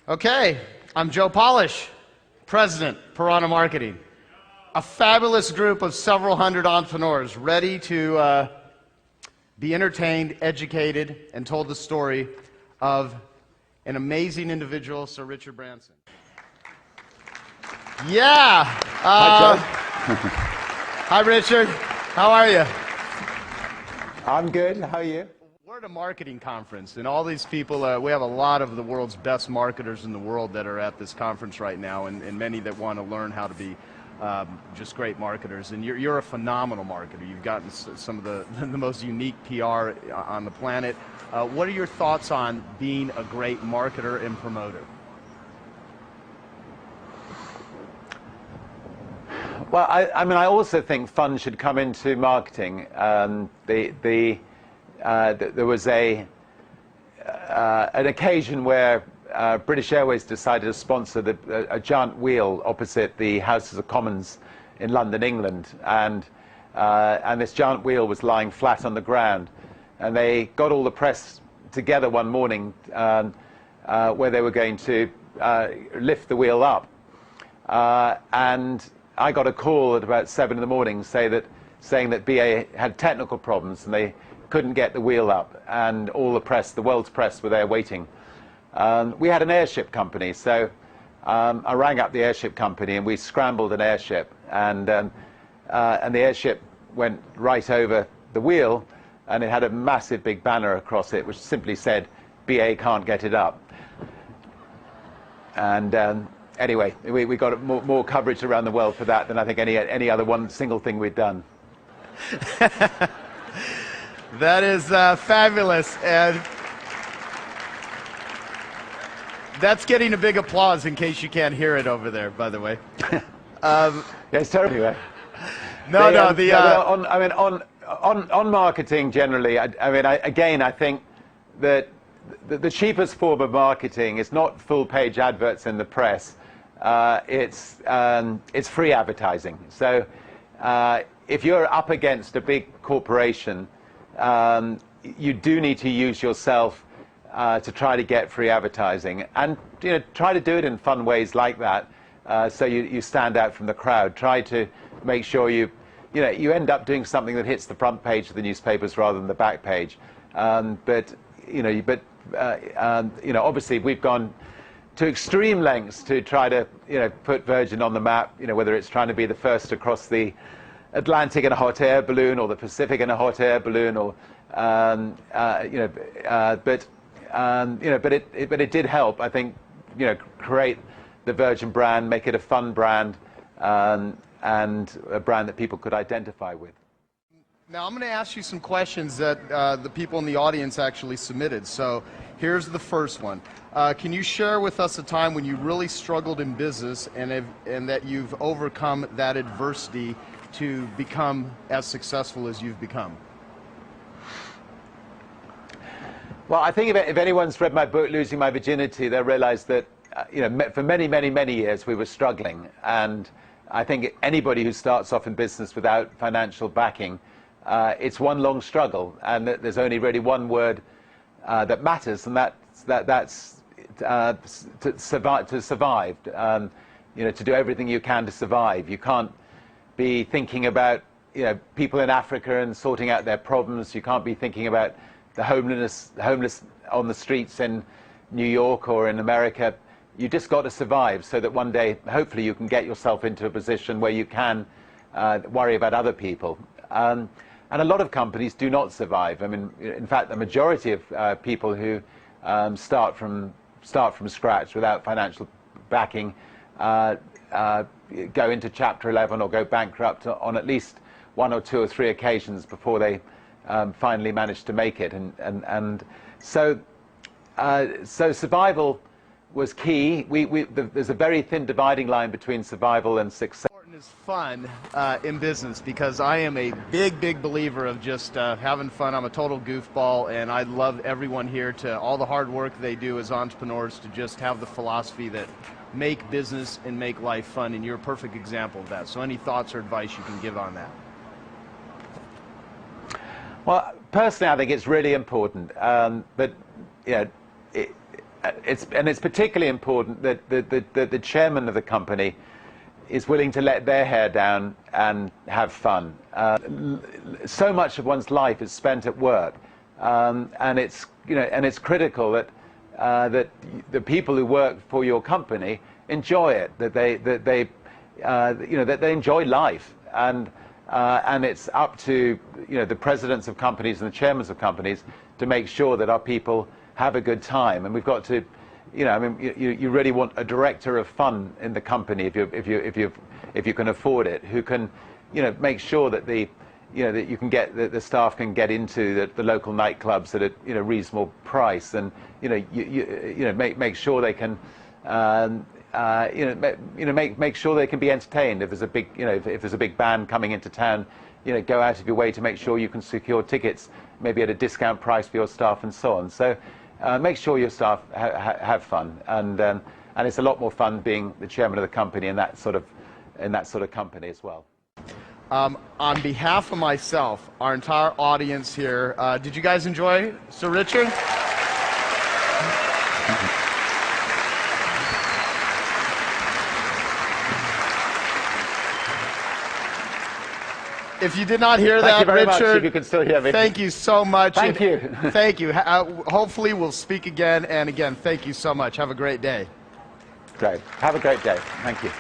Okay, I'm Joe Polish, President, Piranha Marketing. A fabulous group of several hundred entrepreneurs ready to be entertained, educated, and told the story of an amazing individual, Sir Richard Branson. Yeah. Hi, Joe. Hi, Richard. How are you? I'm good. How are you? We're at a marketing conference, and all these people, we have a lot of the world's best marketers in the world that are at this conference right now, and many that want to learn how to be just great marketers. And you're a phenomenal marketer. You've gotten some of the most unique PR on the planet. What are your thoughts on being a great marketer and promoter? Well, I mean, I also think fun should come into marketing. There was an occasion where British Airways decided to sponsor a giant wheel opposite the Houses of Commons in London, England, and this giant wheel was lying flat on the ground, and they got all the press together one morning where they were going to lift the wheel up, and I got a call at about 7 in the morning saying that BA had technical problems and they couldn't get the wheel up, and all the press, the world's press, were there waiting. We had an airship company, so I rang up the airship company and we scrambled an airship, and the airship went right over the wheel, and it had a massive big banner across it which simply said, "BA can't get it up." And anyway, we got more coverage around the world for that than I think any other one single thing we'd done. That is fabulous, and that's getting a big applause in case you can't hear it over there, by the way. Yeah, it's terrible. Anyway. On marketing generally, I think that the cheapest form of marketing is not full-page adverts in the press. It's free advertising. So if you're up against a big corporation, you do need to use yourself to try to get free advertising, and try to do it in fun ways like that, so you stand out from the crowd. Try to make sure you end up doing something that hits the front page of the newspapers rather than the back page. Obviously we've gone to extreme lengths to try to put Virgin on the map. Whether it's trying to be the first across the Atlantic in a hot air balloon, or the Pacific in a hot air balloon, or but it did help, I think, create the Virgin brand, make it a fun brand, and a brand that people could identify with. Now I'm going to ask you some questions that the people in the audience actually submitted. So here's the first one. Can you share with us a time when you really struggled in business and that you've overcome that adversity to become as successful as you've become? Well, I think if anyone's read my book, Losing My Virginity, they'll realize that for many, many, many years we were struggling. And I think anybody who starts off in business without financial backing, it's one long struggle, and there's only really one word that matters, and that's to survive. To do everything you can to survive. You can't be thinking about people in Africa and sorting out their problems. You can't be thinking about the homeless on the streets in New York or in America. You just got to survive, so that one day, hopefully, you can get yourself into a position where you can worry about other people. And a lot of companies do not survive. I mean, in fact, the majority of people who start from scratch without financial backing go into Chapter 11 or go bankrupt on at least 1 or 2 or 3 occasions before they finally manage to make it. And so survival was key. There's a very thin dividing line between survival and success. Is fun in business, because I am a big believer of just having fun. I'm a total goofball, and I love everyone here to all the hard work they do as entrepreneurs to just have the philosophy that make business and make life fun, and you're a perfect example of that. So any thoughts or advice you can give on that? Well, personally, I think it's really important, but it's particularly important that the chairman of the company is willing to let their hair down and have fun. So much of one's life is spent at work, and it's critical that the people who work for your company enjoy it, that they enjoy life, and it's up to the presidents of companies and the chairmen of companies to make sure that our people have a good time. And we've got to, you really want a director of fun in the company if you can afford it, who can make sure that that you can get the staff can get into the local nightclubs at a reasonable price, and make sure they can make sure they can be entertained. If there's a big if there's a big band coming into town, go out of your way to make sure you can secure tickets, maybe at a discount price for your staff, and so on. So make sure your staff have fun, and it's a lot more fun being the chairman of the company in that sort of company as well. On behalf of myself, our entire audience here, did you guys enjoy Sir Richard? If you did not hear that, Richard, if you can still hear me. Thank you so much. Thank you. Thank you. Hopefully we'll speak again and again. Thank you so much. Have a great day. Great. Have a great day. Thank you.